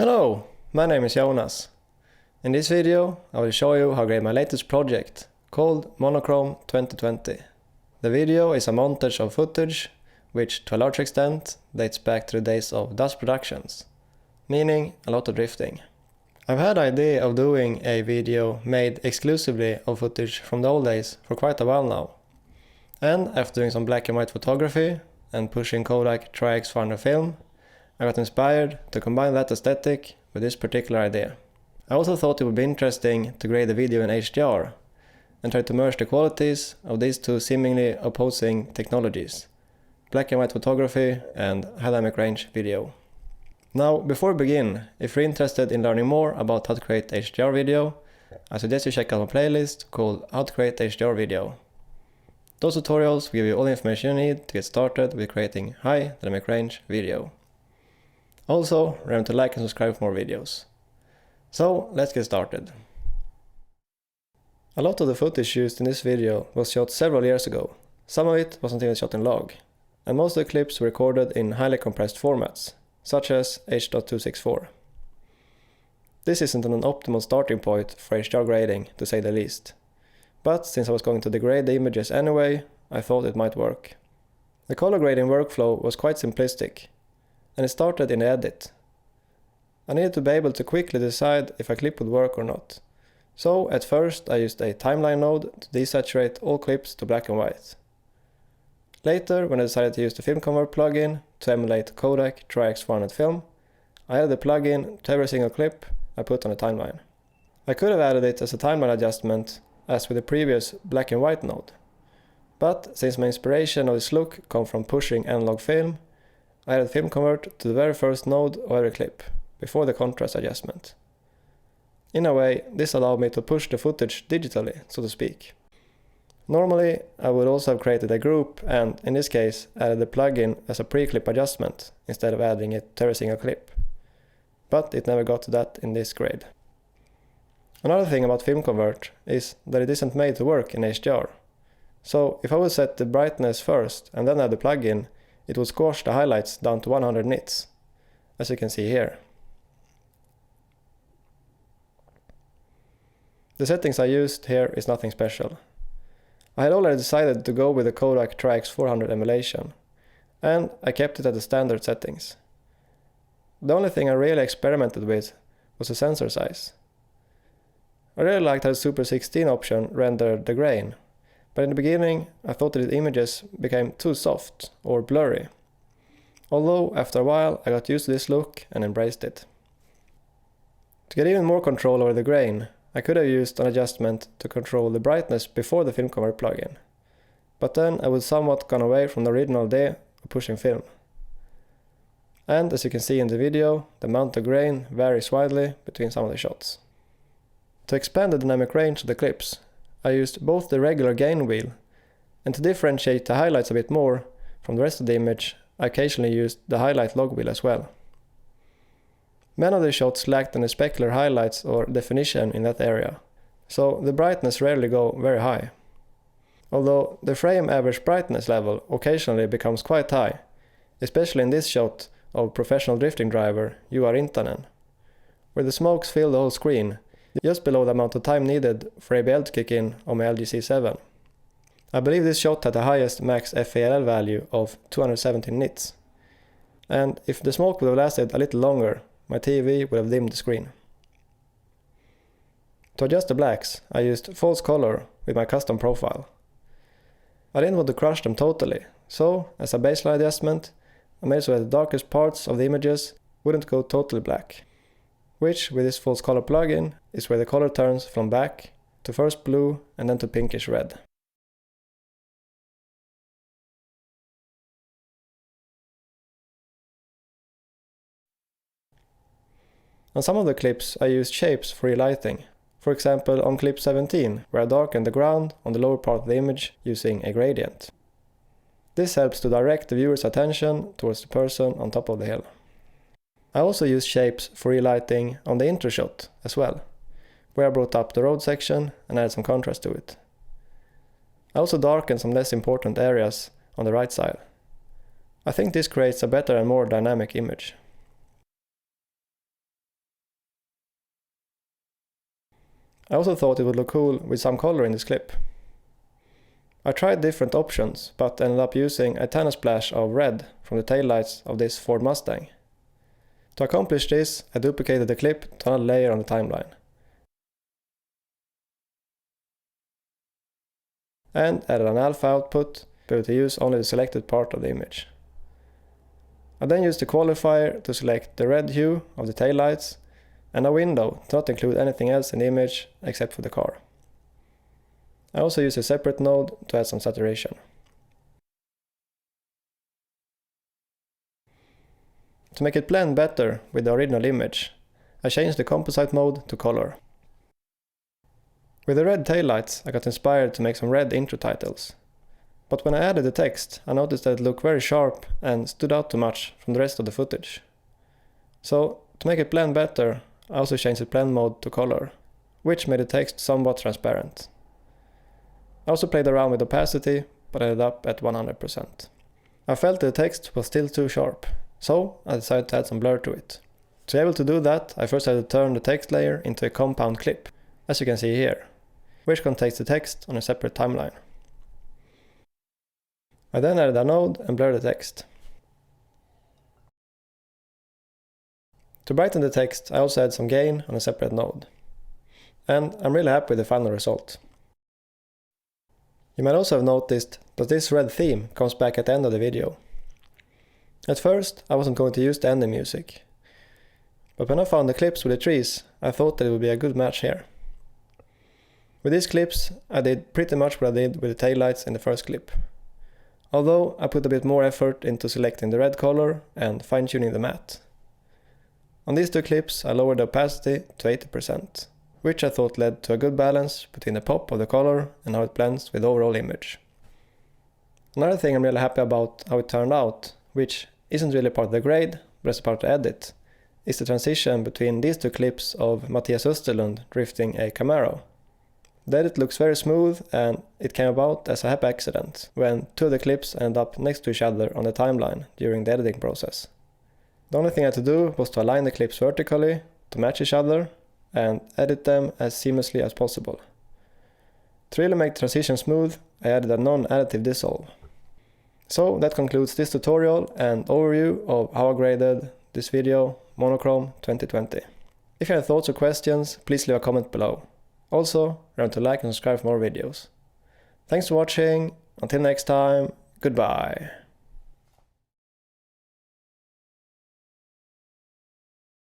Hello, my name is Jonas. In this video I will show you how to grade my latest project called MONOCHROME 2020. The video is a montage of footage which to a large extent dates back to the days of dust productions, meaning a lot of drifting. I've had the idea of doing a video made exclusively of footage from the old days for quite a while now. And after doing some black and white photography and pushing Kodak Tri-X400 film, I got inspired to combine that aesthetic with this particular idea. I also thought it would be interesting to grade the video in HDR and try to merge the qualities of these two seemingly opposing technologies, black and white photography and high dynamic range video. Now, before we begin, if you're interested in learning more about how to create HDR video, I suggest you check out my playlist called How to Create HDR Video. Those tutorials give you all the information you need to get started with creating high dynamic range video. Also, remember to like and subscribe for more videos. So, let's get started. A lot of the footage used in this video was shot several years ago. Some of it wasn't even shot in log. And most of the clips were recorded in highly compressed formats, such as H.264. This isn't an optimal starting point for HDR grading, to say the least. But since I was going to degrade the images anyway, I thought it might work. The color grading workflow was quite simplistic, and it started in the edit. I needed to be able to quickly decide if a clip would work or not. So at first I used a timeline node to desaturate all clips to black and white. Later, when I decided to use the FilmConvert plugin to emulate Kodak Tri-X400 film, I added the plugin to every single clip I put on the timeline. I could have added it as a timeline adjustment as with the previous black and white node. But since my inspiration of this look come from pushing analog film, I added FilmConvert to the very first node of every clip, before the contrast adjustment. In a way, this allowed me to push the footage digitally, so to speak. Normally, I would also have created a group and, in this case, added the plugin as a pre-clip adjustment, instead of adding it to every single clip. But it never got to that in this grade. Another thing about FilmConvert is that it isn't made to work in HDR. So, if I would set the brightness first and then add the plugin, it would squash the highlights down to 100 nits, as you can see here. The settings I used here is nothing special. I had already decided to go with the Kodak Tri-X400 emulation, and I kept it at the standard settings. The only thing I really experimented with was the sensor size. I really liked how the Super 16 option rendered the grain, but in the beginning I thought that the images became too soft or blurry. Although after a while I got used to this look and embraced it. To get even more control over the grain, I could have used an adjustment to control the brightness before the FilmConvert plugin, but then I would somewhat gone away from the original idea of pushing film. And as you can see in the video, the amount of grain varies widely between some of the shots. To expand the dynamic range of the clips, I used both the regular gain wheel, and to differentiate the highlights a bit more from the rest of the image, I occasionally used the highlight log wheel as well. Many of the shots lacked any specular highlights or definition in that area, so the brightness rarely go very high. Although the frame average brightness level occasionally becomes quite high, especially in this shot of professional drifting driver Juha Rintanen, where the smokes fill the whole screen, just below the amount of time needed for ABL to kick in on my LG C7. I believe this shot had the highest max FALL value of 217 nits, and if the smoke would have lasted a little longer, my TV would have dimmed the screen. To adjust the blacks, I used false color with my custom profile. I didn't want to crush them totally, so as a baseline adjustment, I made so that the darkest parts of the images wouldn't go totally black, which with this false color plugin is where the color turns from black to first blue and then to pinkish red. On some of the clips I used shapes for relighting. For example on clip 17, where I darkened the ground on the lower part of the image using a gradient. This helps to direct the viewer's attention towards the person on top of the hill. I also used shapes for relighting on the intro shot as well, where I brought up the road section and added some contrast to it. I also darkened some less important areas on the right side. I think this creates a better and more dynamic image. I also thought it would look cool with some color in this clip. I tried different options, but ended up using a tiny splash of red from the taillights of this Ford Mustang. To accomplish this, I duplicated the clip to another layer on the timeline. And added an alpha output to be able to use only the selected part of the image. I then used the qualifier to select the red hue of the taillights and a window to not include anything else in the image except for the car. I also used a separate node to add some saturation. To make it blend better with the original image, I changed the composite mode to color. With the red taillights, I got inspired to make some red intro titles. But when I added the text, I noticed that it looked very sharp and stood out too much from the rest of the footage. So, to make it blend better, I also changed the blend mode to color, which made the text somewhat transparent. I also played around with opacity, but ended up at 100%. I felt the text was still too sharp, so I decided to add some blur to it. To be able to do that, I first had to turn the text layer into a compound clip, as you can see here, which contains the text on a separate timeline. I then added a node and blurred the text. To brighten the text, I also added some gain on a separate node. And I'm really happy with the final result. You might also have noticed that this red theme comes back at the end of the video. At first, I wasn't going to use the ending music. But when I found the clips with the trees, I thought that it would be a good match here. With these clips, I did pretty much what I did with the taillights in the first clip. Although I put a bit more effort into selecting the red color and fine-tuning the matte. On these two clips, I lowered the opacity to 80%, which I thought led to a good balance between the pop of the color and how it blends with the overall image. Another thing I'm really happy about how it turned out, which isn't really part of the grade, but is part of the edit, is the transition between these two clips of Mattias Österlund drifting a Camaro. The edit looks very smooth, and it came about as a happy accident, when two of the clips ended up next to each other on the timeline during the editing process. The only thing I had to do was to align the clips vertically to match each other, and edit them as seamlessly as possible. To really make the transition smooth, I added a non-additive dissolve. So that concludes this tutorial and overview of how I graded this video, Monochrome 2020. If you have thoughts or questions, please leave a comment below. Also, remember to like and subscribe for more videos. Thanks for watching, until next time, goodbye.